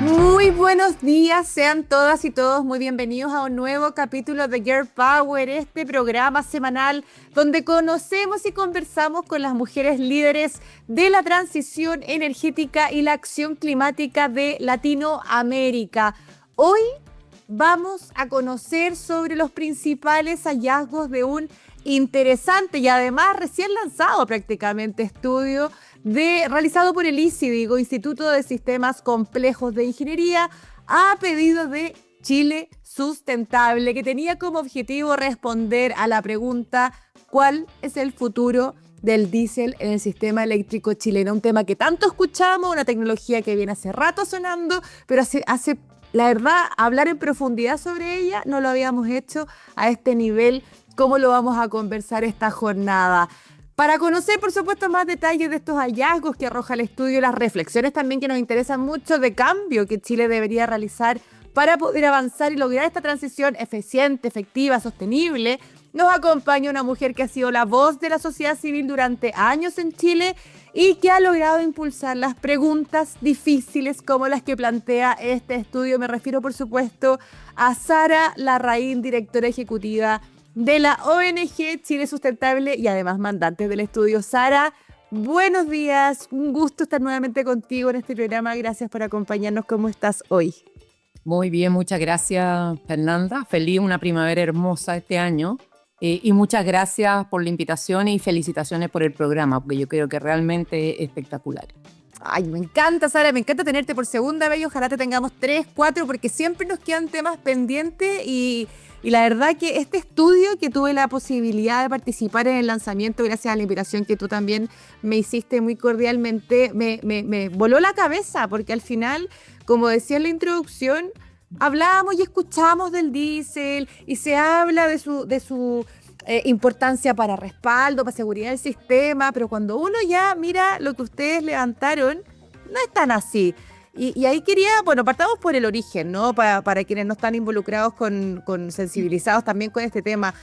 Muy buenos días, sean todas y todos muy bienvenidos a un nuevo capítulo de Girl Power, este programa semanal donde conocemos y conversamos con las mujeres líderes de la transición energética y la acción climática de Latinoamérica. Hoy vamos a conocer sobre los principales hallazgos de un interesante y además recién lanzado prácticamente estudio realizado por el ICI, Instituto de Sistemas Complejos de Ingeniería, a pedido de Chile Sustentable, que tenía como objetivo responder a la pregunta: ¿cuál es el futuro del diésel en el sistema eléctrico chileno? Un tema que tanto escuchamos, una tecnología que viene hace rato sonando, pero la verdad, hablar en profundidad sobre ella no lo habíamos hecho a este nivel. ¿Cómo lo vamos a conversar esta jornada? Para conocer, por supuesto, más detalles de estos hallazgos que arroja el estudio, las reflexiones también que nos interesan mucho de cambio que Chile debería realizar para poder avanzar y lograr esta transición eficiente, efectiva, sostenible, nos acompaña una mujer que ha sido la voz de la sociedad civil durante años en Chile y que ha logrado impulsar las preguntas difíciles como las que plantea este estudio. Me refiero, por supuesto, a Sara Larraín, directora ejecutiva de la ONG Chile Sustentable y además mandante del estudio. Sara, buenos días, un gusto estar nuevamente contigo en este programa. Gracias por acompañarnos. ¿Cómo estás hoy? Muy bien, muchas gracias, Fernanda. Feliz, una primavera hermosa este año. Y muchas gracias por la invitación y felicitaciones por el programa, porque yo creo que realmente es espectacular. Ay, me encanta, Sara, me encanta tenerte por segunda vez y ojalá te tengamos 3, 4, porque siempre nos quedan temas pendientes y la verdad que este estudio que tuve la posibilidad de participar en el lanzamiento gracias a la invitación que tú también me hiciste muy cordialmente, me voló la cabeza porque al final, como decía en la introducción, hablamos y escuchamos del diésel y se habla de su importancia para respaldo, para seguridad del sistema, pero cuando uno ya mira lo que ustedes levantaron, no es tan así. Y ahí quería, bueno, partamos por el origen, ¿no? Para quienes no están involucrados sensibilizados también con este tema.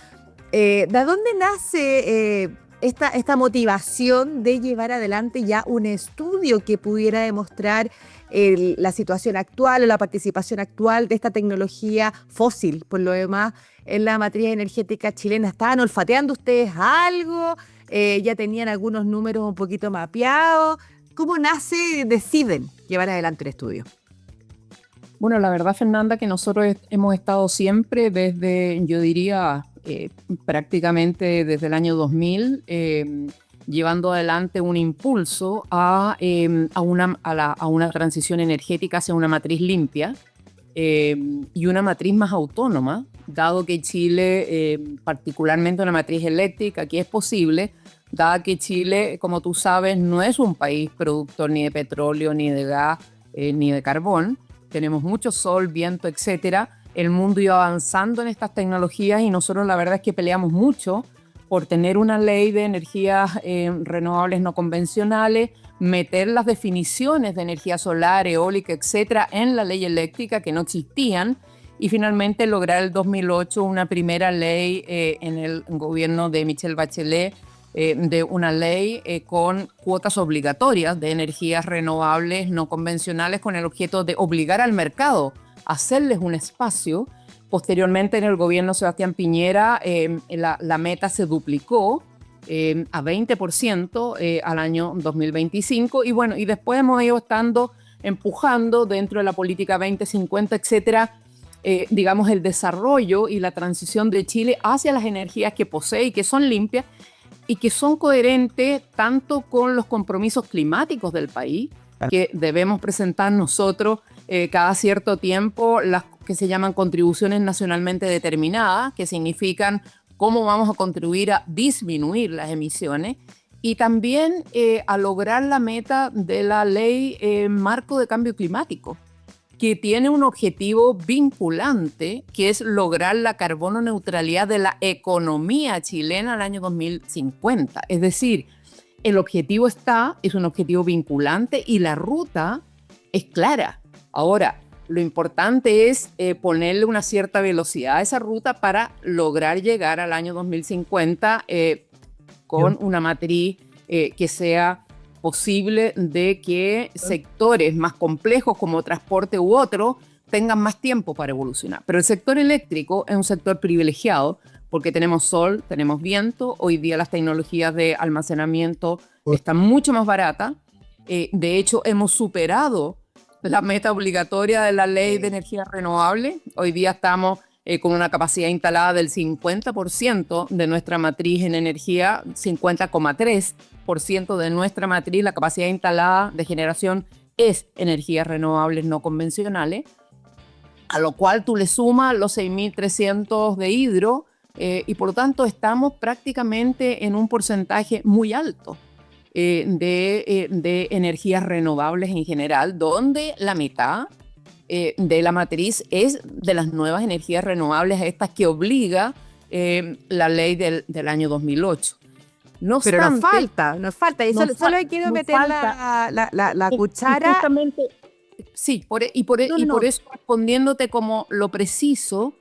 ¿De dónde nace esta motivación de llevar adelante ya un estudio que pudiera demostrar la situación actual o la participación actual de esta tecnología fósil, por lo demás, en la matriz energética chilena? ¿Estaban olfateando ustedes algo? ¿Ya tenían algunos números un poquito mapeados? ¿Cómo nace, deciden llevar adelante el estudio? Bueno, la verdad, Fernanda, que nosotros hemos estado siempre desde, yo diría, prácticamente desde el año 2000, llevando adelante un impulso a una transición energética hacia una matriz limpia y una matriz más autónoma, dado que Chile, particularmente una matriz eléctrica, aquí es posible, dado que Chile, como tú sabes, no es un país productor ni de petróleo, ni de gas, ni de carbón. Tenemos mucho sol, viento, etcétera. El mundo iba avanzando en estas tecnologías y nosotros la verdad es que peleamos mucho por tener una ley de energías renovables no convencionales, meter las definiciones de energía solar, eólica, etcétera, en la ley eléctrica que no existían y finalmente lograr el 2008 una primera ley en el gobierno de Michelle Bachelet, de una ley con cuotas obligatorias de energías renovables no convencionales con el objeto de obligar al mercado a hacerles un espacio. Posteriormente, en el gobierno de Sebastián Piñera, la meta se duplicó a 20% al año 2025. Y bueno, y después hemos ido estando empujando dentro de la política 2050, etcétera, digamos, el desarrollo y la transición de Chile hacia las energías que posee y que son limpias y que son coherentes tanto con los compromisos climáticos del país, que debemos presentar nosotros cada cierto tiempo, las que se llaman contribuciones nacionalmente determinadas, que significan cómo vamos a contribuir a disminuir las emisiones, y también a lograr la meta de la ley marco de cambio climático, que tiene un objetivo vinculante, que es lograr la carbono neutralidad de la economía chilena al año 2050. Es decir, el objetivo es un objetivo vinculante y la ruta es clara. Ahora, lo importante es ponerle una cierta velocidad a esa ruta para lograr llegar al año 2050 con una matriz que sea posible de que sectores más complejos como transporte u otro tengan más tiempo para evolucionar. Pero el sector eléctrico es un sector privilegiado porque tenemos sol, tenemos viento. Hoy día las tecnologías de almacenamiento están mucho más baratas. De hecho, hemos superado la meta obligatoria de la ley de energía renovable. Hoy día estamos con una capacidad instalada del 50% de nuestra matriz en energía, 50,3% de nuestra matriz, la capacidad instalada de generación es energías renovables no convencionales, a lo cual tú le sumas los 6.300 de hidro y por lo tanto estamos prácticamente en un porcentaje muy alto de energías renovables en general, donde la mitad de la matriz es de las nuevas energías renovables, estas que obliga la ley del año 2008. No Pero obstante, nos falta. Y solo quiero meter la cuchara. Justamente, sí, por eso respondiéndote como lo preciso,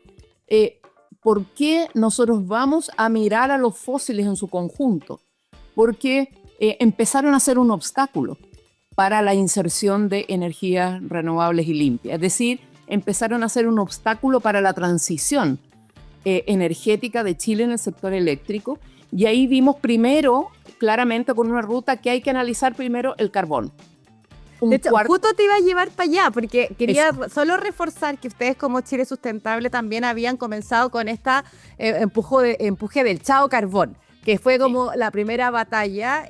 ¿por qué nosotros vamos a mirar a los fósiles en su conjunto? Porque empezaron a ser un obstáculo para la inserción de energías renovables y limpias. Es decir, empezaron a ser un obstáculo para la transición energética de Chile en el sector eléctrico. Y ahí vimos primero, claramente con una ruta, que hay que analizar primero el carbón. De hecho, justo te iba a llevar para allá, porque quería solo reforzar que ustedes como Chile Sustentable también habían comenzado con esta empuje del Chao Carbón, que fue como la primera batalla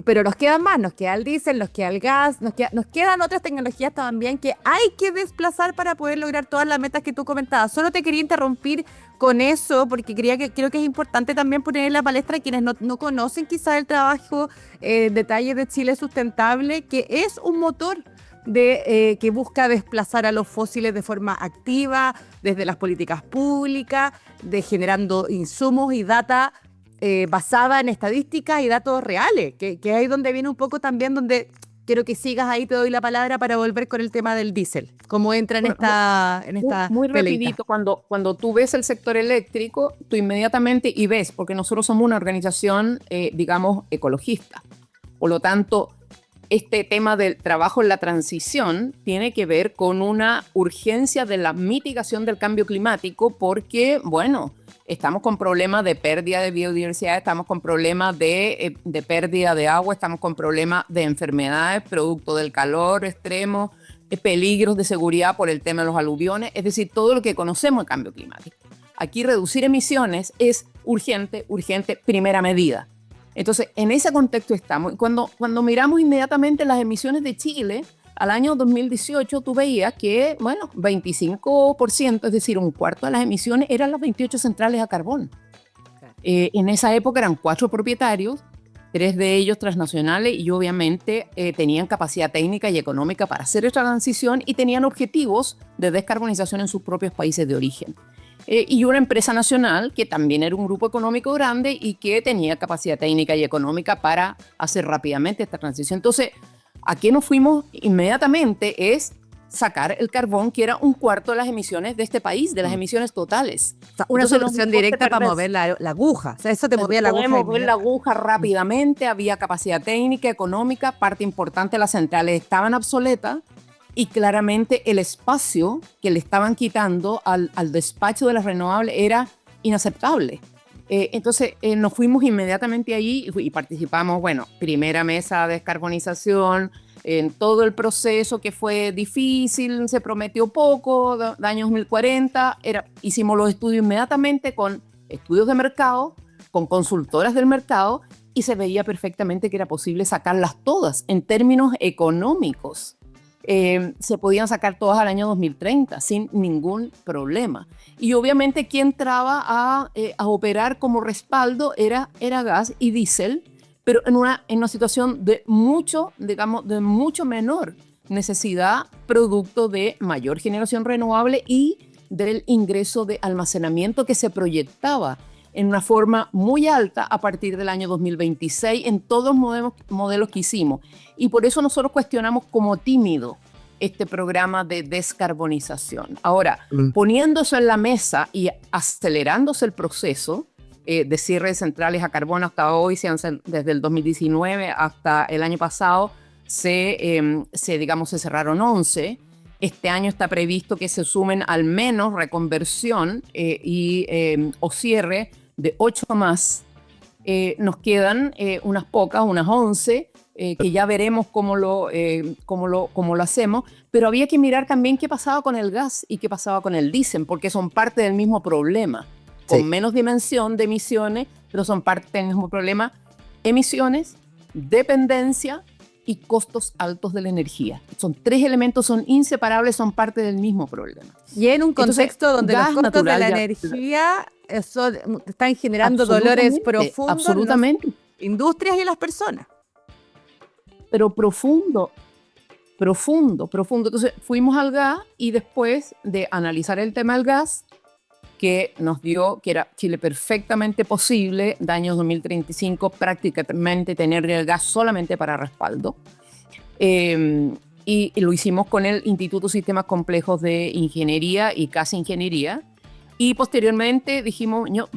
pero nos quedan más, nos queda el diésel, nos queda el gas, nos quedan otras tecnologías también que hay que desplazar para poder lograr todas las metas que tú comentabas. Solo te quería interrumpir con eso, porque creo que es importante también poner en la palestra a quienes no conocen quizás el trabajo detalle de Chile Sustentable, que es un motor que busca desplazar a los fósiles de forma activa, desde las políticas públicas, generando insumos y data basada en estadísticas y datos reales, que ahí donde viene un poco también, donde quiero que sigas ahí, te doy la palabra para volver con el tema del diésel, cómo entra en esta muy peleita. rapidito, cuando tú ves el sector eléctrico, tú inmediatamente y ves, porque nosotros somos una organización, digamos, ecologista. Por lo tanto, este tema del trabajo en la transición tiene que ver con una urgencia de la mitigación del cambio climático porque, bueno, estamos con problemas de pérdida de biodiversidad, estamos con problemas de pérdida de agua, estamos con problemas de enfermedades producto del calor extremo, peligros de seguridad por el tema de los aluviones, es decir, todo lo que conocemos del cambio climático. Aquí reducir emisiones es urgente, primera medida. Entonces, en ese contexto estamos. Cuando miramos inmediatamente las emisiones de Chile, al año 2018 tú veías que, bueno, 25%, es decir, un cuarto de las emisiones eran las 28 centrales a carbón. En esa época eran 4 propietarios, 3 de ellos transnacionales y obviamente tenían capacidad técnica y económica para hacer esta transición y tenían objetivos de descarbonización en sus propios países de origen. Y una empresa nacional que también era un grupo económico grande y que tenía capacidad técnica y económica para hacer rápidamente esta transición. Entonces, ¿a qué nos fuimos inmediatamente? Es sacar el carbón, que era un cuarto de las emisiones de este país, de las emisiones totales. O sea, una solución directa para mover la aguja. O sea, eso te movía la aguja. Podemos mover la aguja rápidamente, había capacidad técnica, económica, parte importante de las centrales estaban obsoletas y claramente el espacio que le estaban quitando al despacho de las renovables era inaceptable. Entonces nos fuimos inmediatamente allí y participamos, bueno, primera mesa de descarbonización, en todo el proceso que fue difícil, se prometió poco, de año 2040, hicimos los estudios inmediatamente con estudios de mercado, con consultoras del mercado y se veía perfectamente que era posible sacarlas todas en términos económicos. Se podían sacar todas al año 2030 sin ningún problema. Y obviamente quien entraba a operar como respaldo era gas y diésel, pero en una situación de mucho menor necesidad, producto de mayor generación renovable y del ingreso de almacenamiento que se proyectaba en una forma muy alta a partir del año 2026 en todos los modelos que hicimos. Y por eso nosotros cuestionamos como tímido este programa de descarbonización. Ahora, poniéndose en la mesa y acelerándose el proceso, de cierre de centrales a carbón hasta hoy, desde el 2019 hasta el año pasado, digamos, se cerraron 11. Este año está previsto que se sumen al menos reconversión o cierre de 8 más. Nos quedan unas pocas, unas 11, que ya veremos cómo lo hacemos, pero había que mirar también qué pasaba con el gas y qué pasaba con el diésel, porque son parte del mismo problema, con menos dimensión de emisiones, pero son parte del mismo problema: emisiones, dependencia y costos altos de la energía. Son 3 elementos, son inseparables, son parte del mismo problema. Y en un contexto donde los costos de la energía están generando dolores profundos absolutamente, en las industrias y en las personas. Pero profundo. Entonces fuimos al gas, y después de analizar el tema del gas, que nos dio que era Chile perfectamente posible de año 2035 prácticamente tener el gas solamente para respaldo, y lo hicimos con el Instituto de Sistemas Complejos de Ingeniería y Casa Ingeniería, y posteriormente dijimos, no,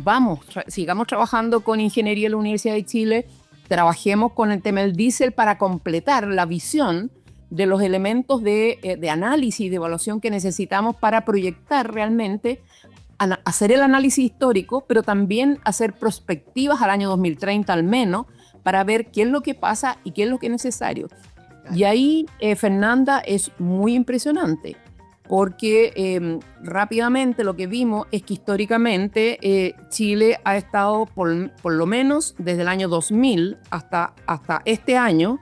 sigamos trabajando con ingeniería en la Universidad de Chile, trabajemos con el tema del diésel para completar la visión de los elementos de análisis y de evaluación que necesitamos para proyectar realmente, hacer el análisis histórico, pero también hacer prospectivas al año 2030 al menos, para ver qué es lo que pasa y qué es lo que es necesario. Y ahí, Fernanda, es muy impresionante, porque rápidamente lo que vimos es que históricamente Chile ha estado, por lo menos desde el año 2000 hasta este año,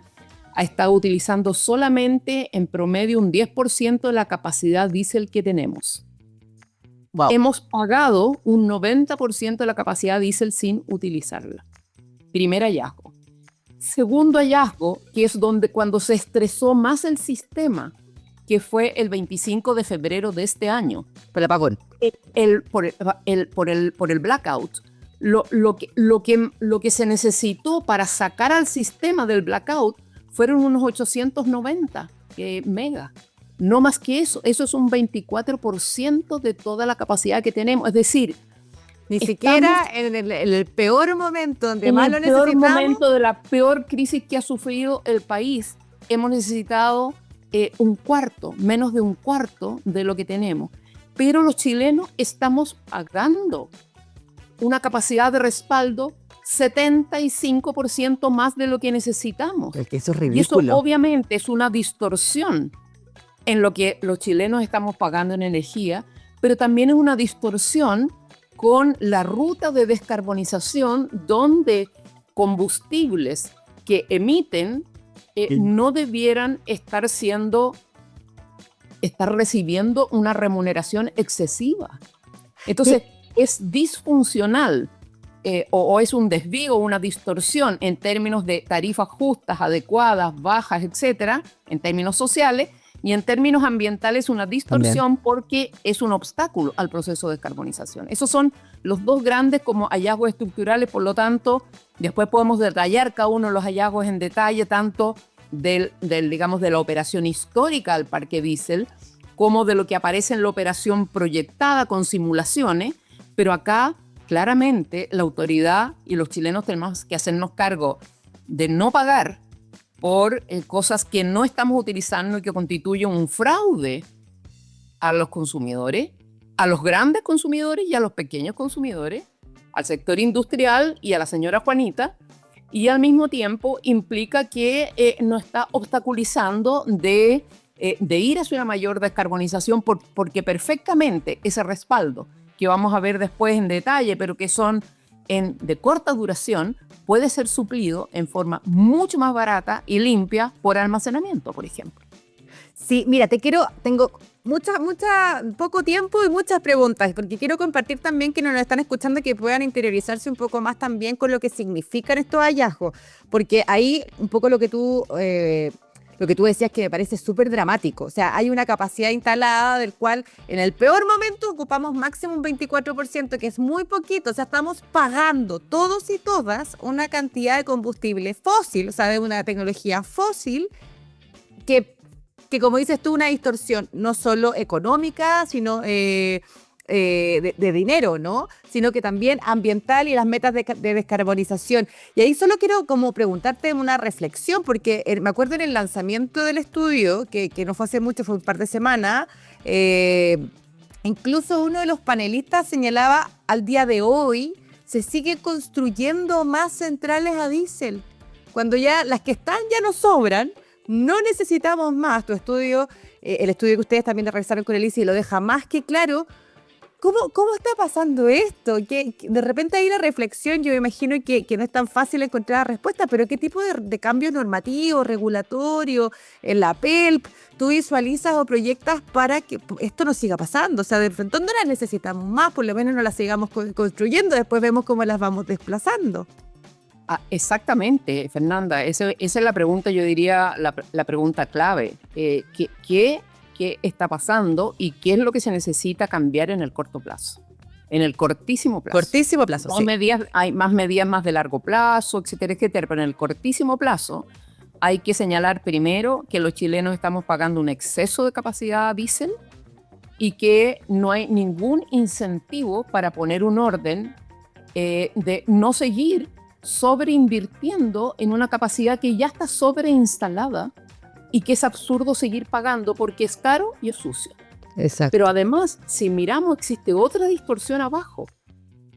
ha estado utilizando solamente en promedio un 10% de la capacidad diésel que tenemos. Wow. Hemos pagado un 90% de la capacidad diésel sin utilizarla. Primer hallazgo. Segundo hallazgo, que es cuando se estresó más el sistema, que fue el 25 de febrero de este año. Por el apagón. Por el blackout. Lo que se necesitó para sacar al sistema del blackout fueron unos 890 megas. No más que eso. Eso es un 24% de toda la capacidad que tenemos. Es decir, ni siquiera en el peor momento donde más lo necesitamos. En el peor momento de la peor crisis que ha sufrido el país, hemos necesitado menos de un cuarto de lo que tenemos. Pero los chilenos estamos pagando una capacidad de respaldo 75% más de lo que necesitamos. Es que eso es ridículo. Y eso obviamente es una distorsión en lo que los chilenos estamos pagando en energía, pero también es una distorsión con la ruta de descarbonización, donde combustibles que emiten no debieran estar recibiendo una remuneración excesiva. Entonces, es disfuncional o es un desvío, una distorsión en términos de tarifas justas, adecuadas, bajas, etcétera, en términos sociales, y en términos ambientales una distorsión también, porque es un obstáculo al proceso de descarbonización. Esos son los dos grandes como hallazgos estructurales. Por lo tanto, después podemos detallar cada uno de los hallazgos en detalle, tanto digamos, de la operación histórica del parque diésel, como de lo que aparece en la operación proyectada con simulaciones. Pero acá, claramente, la autoridad y los chilenos tenemos que hacernos cargo de no pagar por cosas que no estamos utilizando y que constituyen un fraude a los consumidores, a los grandes consumidores y a los pequeños consumidores, al sector industrial y a la señora Juanita, y al mismo tiempo implica que nos está obstaculizando de ir hacia una mayor descarbonización, porque perfectamente ese respaldo, que vamos a ver después en detalle, pero que son de corta duración, puede ser suplido en forma mucho más barata y limpia por almacenamiento, por ejemplo. Sí, mira, tengo poco tiempo y muchas preguntas, porque quiero compartir también que nos están escuchando, que puedan interiorizarse un poco más también con lo que significan estos hallazgos, porque ahí un poco lo que tú decías, que me parece súper dramático. O sea, hay una capacidad instalada del cual en el peor momento ocupamos máximo un 24%, que es muy poquito. O sea, estamos pagando todos y todas una cantidad de combustible fósil, o sea, de una tecnología fósil que como dices tú, una distorsión no solo económica, sino de dinero, ¿no? Sino que también ambiental y las metas de descarbonización. Y ahí solo quiero como preguntarte una reflexión, porque me acuerdo en el lanzamiento del estudio, que no fue hace mucho, fue un par de semanas, incluso uno de los panelistas señalaba al día de hoy se sigue construyendo más centrales a diésel. Cuando ya las que están ya no sobran, no necesitamos más. Tu estudio, el estudio que ustedes también realizaron con el ICI lo deja más que claro. ¿Cómo está pasando esto? Que de repente hay una reflexión, yo me imagino que no es tan fácil encontrar respuesta, pero ¿qué tipo de cambio normativo, regulatorio, en la PELP, tú visualizas o proyectas para que esto no siga pasando? O sea, de pronto no las necesitamos más, por lo menos no las sigamos construyendo, después vemos cómo las vamos desplazando. Exactamente, Fernanda. Esa es la pregunta, yo diría, la pregunta clave. ¿Qué está pasando y qué es lo que se necesita cambiar en el corto plazo? En el cortísimo plazo. Cortísimo plazo, sí. Hay más medidas más de largo plazo, etcétera, etcétera. Pero en el cortísimo plazo hay que señalar primero que los chilenos estamos pagando un exceso de capacidad diésel y que no hay ningún incentivo para poner un orden de no seguir sobreinvirtiendo en una capacidad que ya está sobreinstalada y que es absurdo seguir pagando porque es caro y es sucio. Exacto. Pero además, si miramos, existe otra distorsión abajo,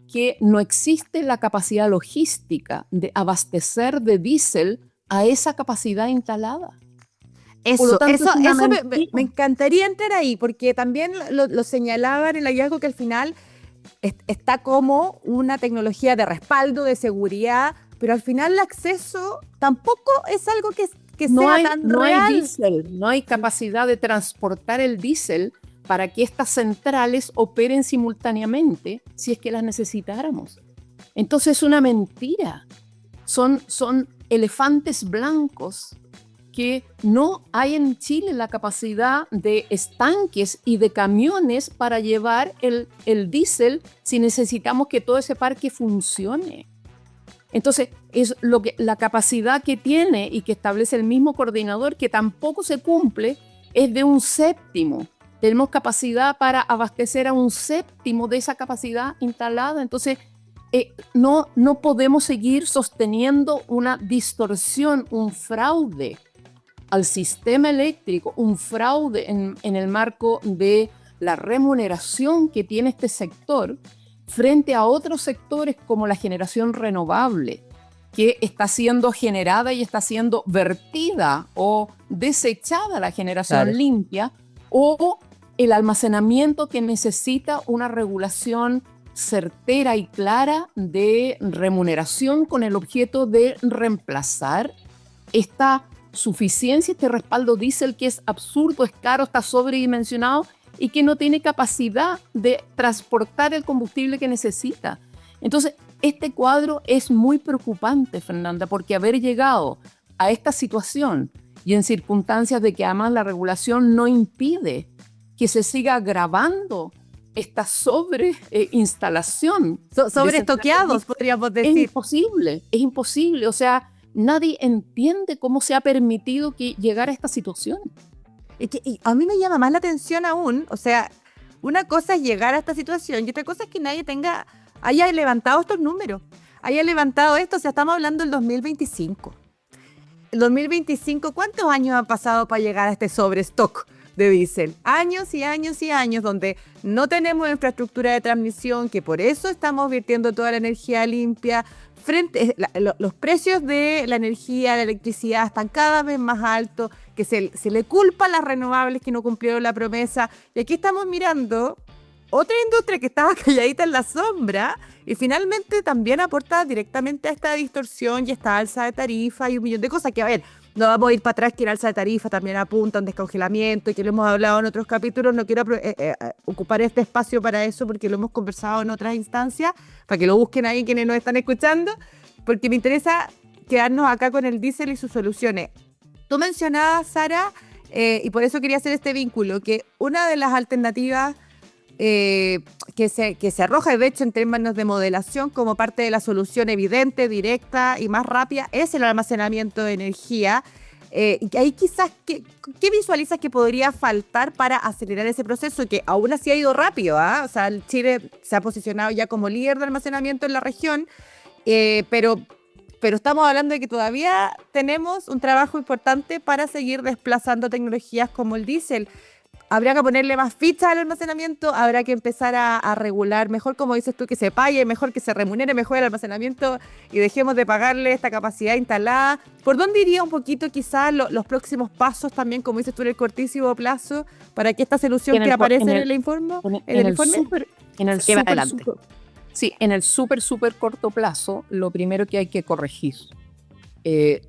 que no existe la capacidad logística de abastecer de diésel a esa capacidad instalada. Eso me encantaría entrar ahí, porque también lo señalaban en el hallazgo que al final está como una tecnología de respaldo, de seguridad, pero al final el acceso tampoco es algo que sea tan real. No hay diésel, no hay capacidad de transportar el diésel para que estas centrales operen simultáneamente si es que las necesitáramos. Entonces es una mentira. Son elefantes blancos que no hay en Chile la capacidad de estanques y de camiones para llevar el diésel si necesitamos que todo ese parque funcione. Entonces, es la capacidad que tiene y que establece el mismo coordinador, que tampoco se cumple, es de 1/7. Tenemos capacidad para abastecer a 1/7 de esa capacidad instalada. Entonces, no podemos seguir sosteniendo una distorsión, un fraude al sistema eléctrico, un fraude en el marco de la remuneración que tiene este sector frente a otros sectores como la generación renovable, que está siendo generada y está siendo vertida o desechada la generación limpia, o el almacenamiento que necesita una regulación certera y clara de remuneración con el objeto de reemplazar esta suficiencia, este respaldo diésel que es absurdo, es caro, está sobredimensionado y que no tiene capacidad de transportar el combustible que necesita. Entonces, este cuadro es muy preocupante, Fernanda, porque haber llegado a esta situación y en circunstancias de que además la regulación no impide que se siga agravando esta sobreinstalación. Sobreestoqueados, podríamos decir. Es imposible. O sea, nadie entiende cómo se ha permitido que llegara a esta situación. Y a mí me llama más la atención aún, o sea, una cosa es llegar a esta situación y otra cosa es que nadie haya levantado estos números, haya levantado esto. O sea, estamos hablando del 2025. El 2025, ¿cuántos años han pasado para llegar a este sobrestock de diésel? Años y años y años donde no tenemos infraestructura de transmisión, que por eso estamos virtiendo toda la energía limpia. Los precios de la energía, la electricidad están cada vez más altos, que se le culpa a las renovables que no cumplieron la promesa. Y aquí estamos mirando otra industria que estaba calladita en la sombra y finalmente también aporta directamente a esta distorsión y esta alza de tarifa y un millón de cosas que, a ver, no vamos a ir para atrás, que la alza de tarifa también apunta a un descongelamiento y que lo hemos hablado en otros capítulos. No quiero ocupar este espacio para eso porque lo hemos conversado en otras instancias, para que lo busquen ahí quienes nos están escuchando, porque me interesa quedarnos acá con el diésel y sus soluciones. Tú mencionabas, Sara, y por eso quería hacer este vínculo, que una de las alternativas que se arroja, de hecho, en términos de modelación, como parte de la solución evidente, directa y más rápida, es el almacenamiento de energía. Y ahí quizás, ¿qué visualizas que podría faltar para acelerar ese proceso? Que aún así ha ido rápido, ¿ah? O sea, Chile se ha posicionado ya como líder de almacenamiento en la región, pero estamos hablando de que todavía tenemos un trabajo importante para seguir desplazando tecnologías como el diésel. Habría que ponerle más fichas al almacenamiento, habrá que empezar a regular mejor, como dices tú, que se pague mejor, que se remunere mejor el almacenamiento y dejemos de pagarle esta capacidad instalada. ¿Por dónde iría un poquito quizás los próximos pasos también, como dices tú, en el cortísimo plazo, para que esta solución que aparece en el informe, en el súper corto plazo, lo primero que hay que corregir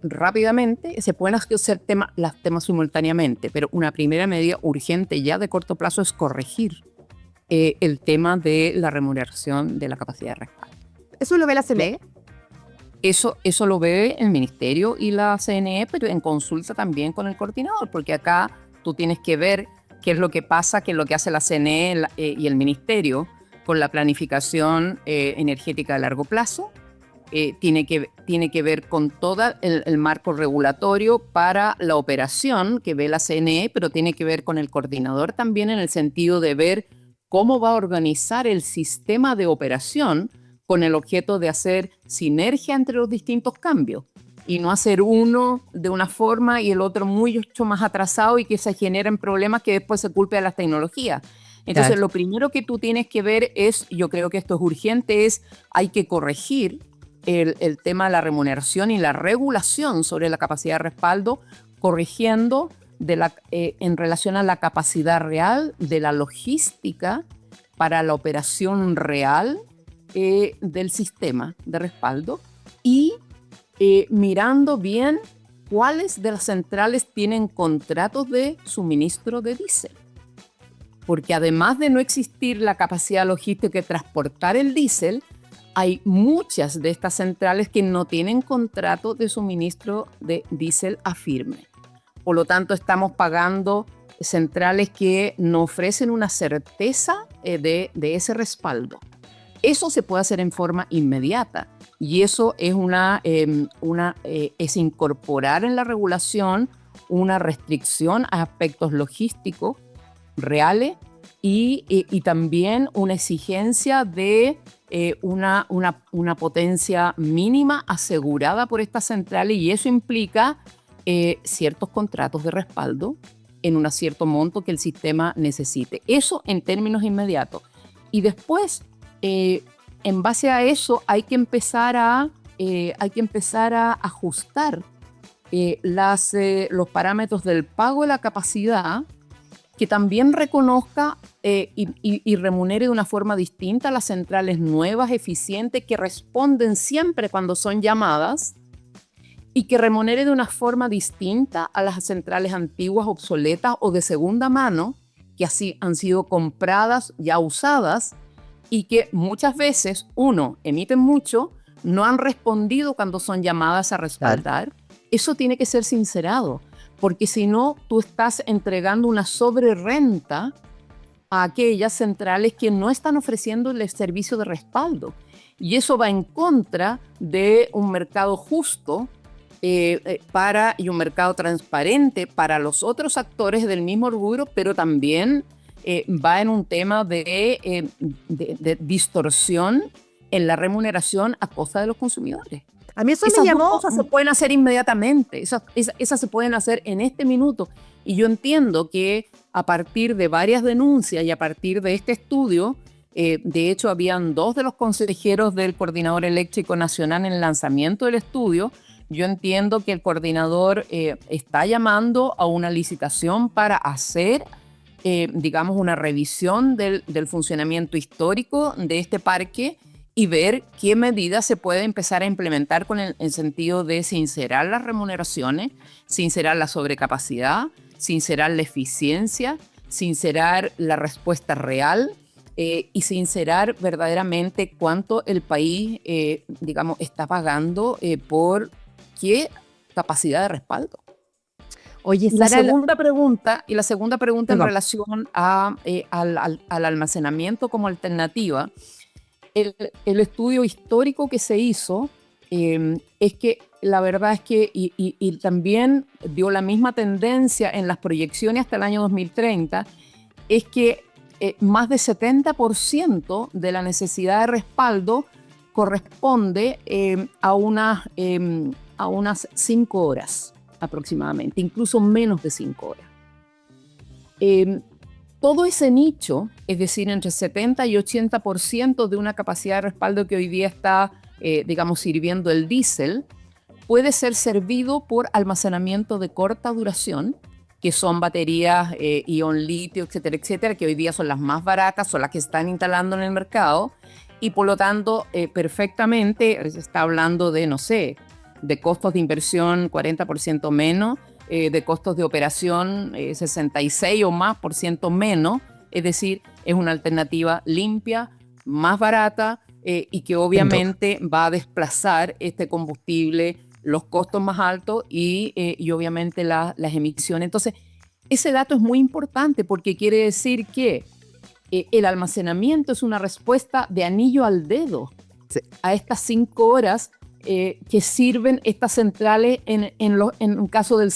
rápidamente, se pueden hacer las temas simultáneamente, pero una primera medida urgente ya de corto plazo es corregir el tema de la remuneración de la capacidad de respaldo. ¿Eso lo ve la CNE? Eso lo ve el Ministerio y la CNE, pero en consulta también con el coordinador, porque acá tú tienes que ver qué es lo que pasa, qué es lo que hace la CNE y el Ministerio con la planificación energética a largo plazo. Tiene que ver con todo el marco regulatorio para la operación que ve la CNE, pero tiene que ver con el coordinador también en el sentido de ver cómo va a organizar el sistema de operación con el objeto de hacer sinergia entre los distintos cambios y no hacer uno de una forma y el otro mucho más atrasado y que se generen problemas que después se culpe a las tecnologías. Entonces, Lo primero que tú tienes que ver es, yo creo que esto es urgente, hay que corregir el tema de la remuneración y la regulación sobre la capacidad de respaldo, corrigiendo en relación a la capacidad real de la logística para la operación real del sistema de respaldo y mirando bien cuáles de las centrales tienen contratos de suministro de diésel. Porque además de no existir la capacidad logística de transportar el diésel, hay muchas de estas centrales que no tienen contrato de suministro de diésel a firme. Por lo tanto, estamos pagando centrales que no ofrecen una certeza de ese respaldo. Eso se puede hacer en forma inmediata y eso es es incorporar en la regulación una restricción a aspectos logísticos reales y también una exigencia de una potencia mínima asegurada por estas centrales y eso implica ciertos contratos de respaldo en un cierto monto que el sistema necesite. Eso en términos inmediatos. Y después, en base a eso, hay que empezar a ajustar los parámetros del pago de la capacidad que también reconozca y remunere de una forma distinta a las centrales nuevas, eficientes, que responden siempre cuando son llamadas y que remunere de una forma distinta a las centrales antiguas, obsoletas o de segunda mano, que así han sido compradas, ya usadas, y que muchas veces, emiten mucho, no han respondido cuando son llamadas a respaldar. Claro. Eso tiene que ser sincerado. Porque si no, tú estás entregando una sobrerrenta a aquellas centrales que no están ofreciendo el servicio de respaldo. Y eso va en contra de un mercado justo y un mercado transparente para los otros actores del mismo rubro, pero también va en un tema de distorsión en la remuneración a costa de los consumidores. A mí eso me llamó... Esas cosas se pueden hacer inmediatamente, esas se pueden hacer en este minuto. Y yo entiendo que a partir de varias denuncias y a partir de este estudio, de hecho habían 2 de los consejeros del Coordinador Eléctrico Nacional en el lanzamiento del estudio. Yo entiendo que el coordinador está llamando a una licitación para hacer, digamos, una revisión del funcionamiento histórico de este parque y ver qué medidas se puede empezar a implementar con el sentido de sincerar las remuneraciones, sincerar la sobrecapacidad, sincerar la eficiencia, sincerar la respuesta real y sincerar verdaderamente cuánto el país, digamos, está pagando por qué capacidad de respaldo. Oye, Sara, la segunda pregunta en relación al almacenamiento como alternativa. El estudio histórico que se hizo es que la verdad es que, y también dio la misma tendencia en las proyecciones hasta el año 2030, es que más de 70% de la necesidad de respaldo corresponde a unas 5 horas aproximadamente, incluso menos de 5 horas. Todo ese nicho, es decir, entre 70 y 80% de una capacidad de respaldo que hoy día está, sirviendo el diésel, puede ser servido por almacenamiento de corta duración, que son baterías ion litio, etcétera, etcétera, que hoy día son las más baratas, son las que están instalando en el mercado, y por lo tanto, perfectamente, se está hablando de, no sé, de costos de inversión 40% menos, de costos de operación 66 o más por ciento menos, es decir, es una alternativa limpia, más barata y que obviamente va a desplazar este combustible, los costos más altos y obviamente las emisiones. Entonces, ese dato es muy importante porque quiere decir que el almacenamiento es una respuesta de anillo al dedo a estas 5 horas que sirven estas centrales en un caso del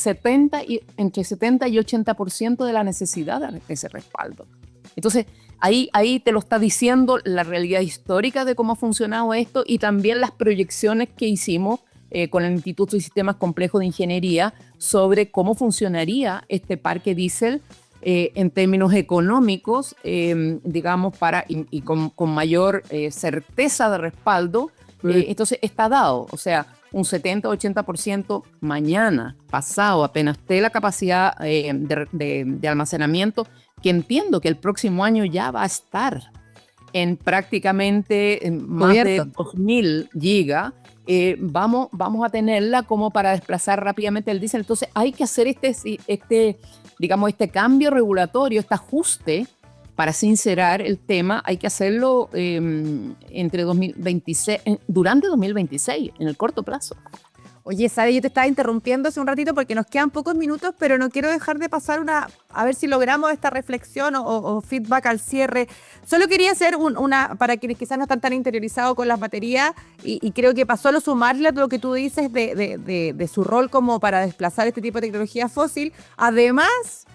entre 70 y 80% de la necesidad de ese respaldo. Entonces, ahí te lo está diciendo la realidad histórica de cómo ha funcionado esto y también las proyecciones que hicimos con el Instituto de Sistemas Complejos de Ingeniería sobre cómo funcionaría este parque diésel en términos económicos, con mayor certeza de respaldo. Entonces está dado, o sea, un 70-80% mañana, pasado, apenas esté la capacidad de almacenamiento, que entiendo que el próximo año ya va a estar en prácticamente más de 2.000 gigas, vamos a tenerla como para desplazar rápidamente el diésel. Entonces hay que hacer este cambio regulatorio, este ajuste para sincerar el tema. Hay que hacerlo durante 2026, en el corto plazo. Oye, Sara, yo te estaba interrumpiendo hace un ratito porque nos quedan pocos minutos, pero no quiero dejar de pasar a ver si logramos esta reflexión o feedback al cierre. Solo quería hacer para quienes quizás no están tan interiorizados con las baterías, y creo que pasó a sumarle a lo que tú dices de su rol como para desplazar este tipo de tecnología fósil. Además,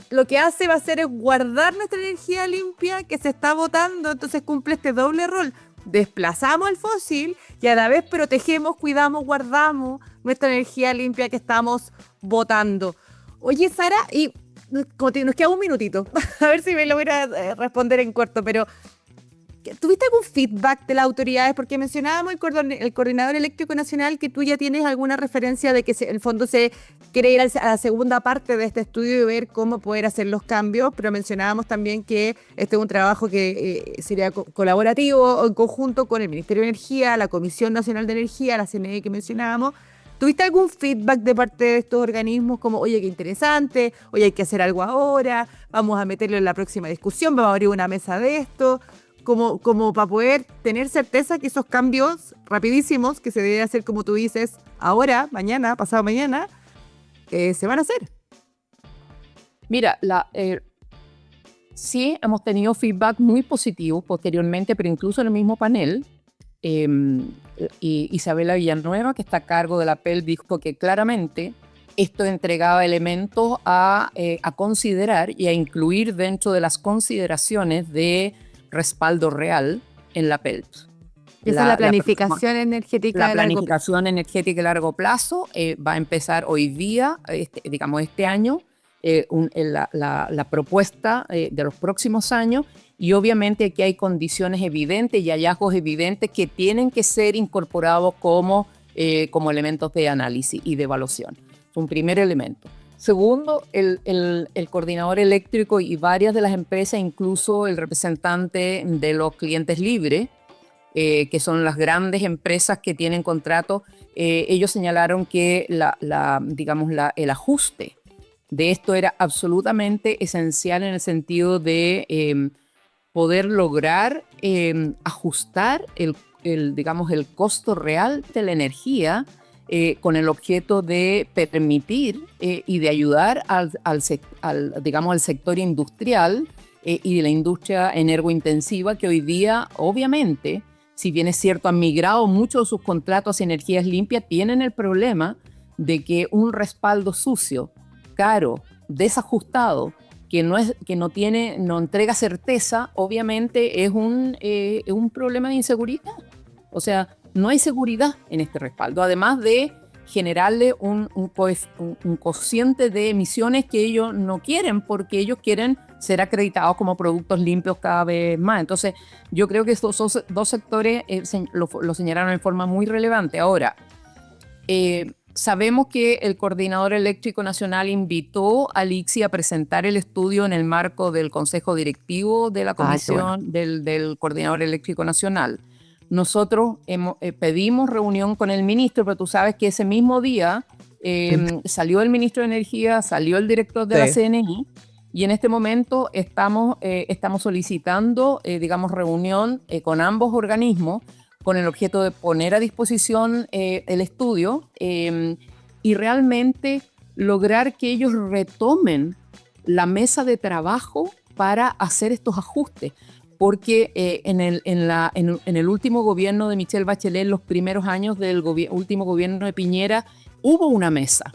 lo que hace va a ser es guardar nuestra energía limpia que se está botando, entonces cumple este doble rol. Desplazamos el fósil y a la vez protegemos, cuidamos, guardamos nuestra energía limpia que estamos botando. Oye, Sara, y nos queda un minutito, a ver si me logra responder en corto, pero ¿tuviste algún feedback de las autoridades? Porque mencionábamos el Coordinador Eléctrico Nacional, que tú ya tienes alguna referencia de que en el fondo se quiere ir a la segunda parte de este estudio y ver cómo poder hacer los cambios, pero mencionábamos también que este es un trabajo que sería colaborativo o en conjunto con el Ministerio de Energía, la Comisión Nacional de Energía, la CNE que mencionábamos. ¿Tuviste algún feedback de parte de estos organismos como, oye, qué interesante, oye, hay que hacer algo ahora, vamos a meterlo en la próxima discusión, vamos a abrir una mesa de esto? Como para poder tener certeza que esos cambios rapidísimos que se deben hacer, como tú dices, ahora, mañana, pasado mañana, se van a hacer. Mira, sí hemos tenido feedback muy positivo posteriormente, pero incluso en el mismo panel, Isabela Villanueva, que está a cargo de la PEL, dijo que claramente esto entregaba elementos a considerar y a incluir dentro de las consideraciones de respaldo real en la PELP. Esa es la planificación energética. La planificación energética a largo plazo va a empezar hoy día, este año, la propuesta de los próximos años, y obviamente aquí hay condiciones evidentes y hallazgos evidentes que tienen que ser incorporados como elementos de análisis y de evaluación. Es un primer elemento. Segundo, el coordinador eléctrico y varias de las empresas, incluso el representante de los clientes libres, que son las grandes empresas que tienen contratos, ellos señalaron que el ajuste de esto era absolutamente esencial en el sentido de poder lograr ajustar el costo real de la energía, con el objeto de permitir y de ayudar al sector industrial y de la industria energointensiva, que hoy día obviamente si bien es cierto, han migrado muchos de sus contratos a energías limpias, tienen el problema de que un respaldo sucio, caro, desajustado, que no entrega certeza, obviamente es un problema de inseguridad. O sea, no hay seguridad en este respaldo, además de generarle un cociente de emisiones que ellos no quieren, porque ellos quieren ser acreditados como productos limpios cada vez más. Entonces, yo creo que estos dos sectores lo señalaron de forma muy relevante. Ahora, sabemos que el Coordinador Eléctrico Nacional invitó al ICSI a presentar el estudio en el marco del Consejo Directivo de la Comisión del Coordinador Eléctrico Nacional. Nosotros pedimos reunión con el ministro, pero tú sabes que ese mismo día salió el ministro de Energía, salió el director de la CNI, y en este momento estamos solicitando, reunión con ambos organismos con el objeto de poner a disposición el estudio y realmente lograr que ellos retomen la mesa de trabajo para hacer estos ajustes. Porque en el último gobierno de Michelle Bachelet, en los primeros años del último gobierno de Piñera, hubo una mesa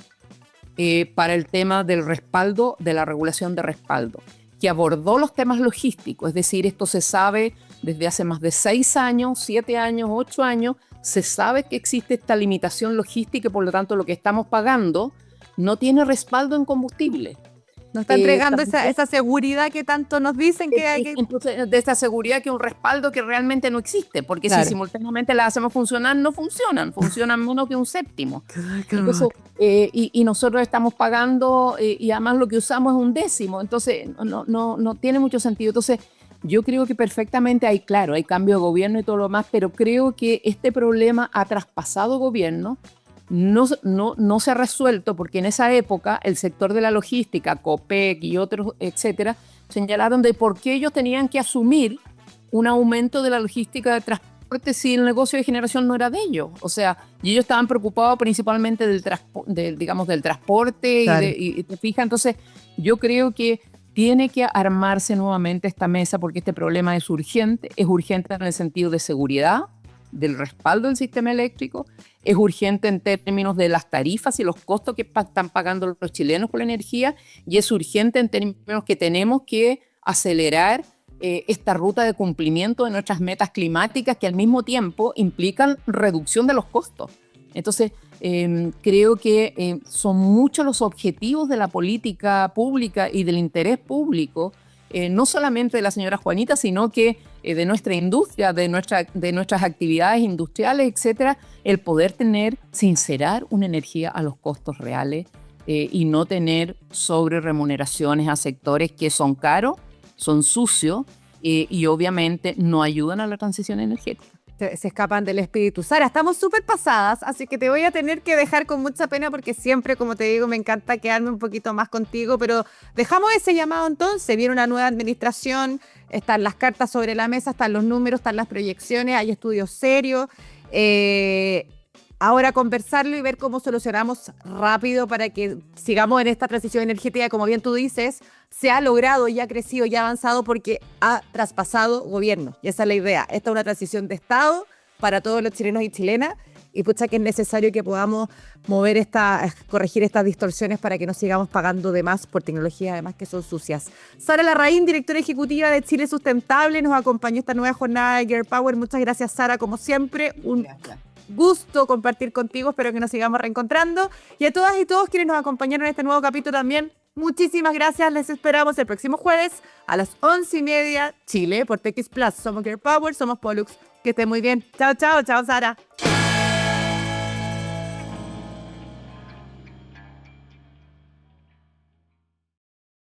para el tema del respaldo, de la regulación de respaldo, que abordó los temas logísticos. Es decir, esto se sabe desde hace más de 6 años, 7 años, 8 años, se sabe que existe esta limitación logística y por lo tanto lo que estamos pagando no tiene respaldo en combustible. Nos está entregando esa seguridad que tanto nos dicen que hay que... De esta seguridad, que un respaldo que realmente no existe, porque si simultáneamente las hacemos funcionar, no funcionan menos que un séptimo. Entonces, y nosotros estamos pagando y además lo que usamos es un décimo, entonces no tiene mucho sentido. Entonces, yo creo que perfectamente hay cambio de gobierno y todo lo demás, pero creo que este problema ha traspasado gobierno. No se ha resuelto porque en esa época el sector de la logística, COPEC y otros, etcétera, señalaron de por qué ellos tenían que asumir un aumento de la logística de transporte si el negocio de generación no era de ellos. O sea, y ellos estaban preocupados principalmente del transporte y te fijas. Entonces, yo creo que tiene que armarse nuevamente esta mesa porque este problema es urgente en el sentido de seguridad, del respaldo del sistema eléctrico, es urgente en términos de las tarifas y los costos que están pagando los chilenos por la energía, y es urgente en términos que tenemos que acelerar esta ruta de cumplimiento de nuestras metas climáticas que al mismo tiempo implican reducción de los costos. Entonces, creo que son muchos los objetivos de la política pública y del interés público, no solamente de la señora Juanita, sino que de nuestra industria, de nuestras actividades industriales, etcétera, el poder sincerar una energía a los costos reales y no tener sobre remuneraciones a sectores que son caros, son sucios y obviamente no ayudan a la transición energética. Se escapan del espíritu. Sara, estamos súper pasadas, así que te voy a tener que dejar con mucha pena porque siempre, como te digo, me encanta quedarme un poquito más contigo, pero dejamos ese llamado entonces. Viene una nueva administración, están las cartas sobre la mesa, están los números, están las proyecciones, hay estudios serios. Ahora conversarlo y ver cómo solucionamos rápido para que sigamos en esta transición energética, como bien tú dices, se ha logrado y ha crecido y ha avanzado porque ha traspasado gobierno. Y esa es la idea. Esta es una transición de Estado para todos los chilenos y chilenas. Y pucha que es necesario que podamos corregir estas distorsiones para que no sigamos pagando de más por tecnologías además que son sucias. Sara Larraín, directora ejecutiva de Chile Sustentable, nos acompañó esta nueva jornada de Girl Power. Muchas gracias, Sara, como siempre. Gracias. Gusto compartir contigo, espero que nos sigamos reencontrando. Y a todas y todos quienes nos acompañaron en este nuevo capítulo también, muchísimas gracias. Les esperamos el próximo jueves a las 11:30 Chile por TX Plus. Somos Girl Power, somos Pollux. Que estén muy bien. Chao, chao, chao, Sara.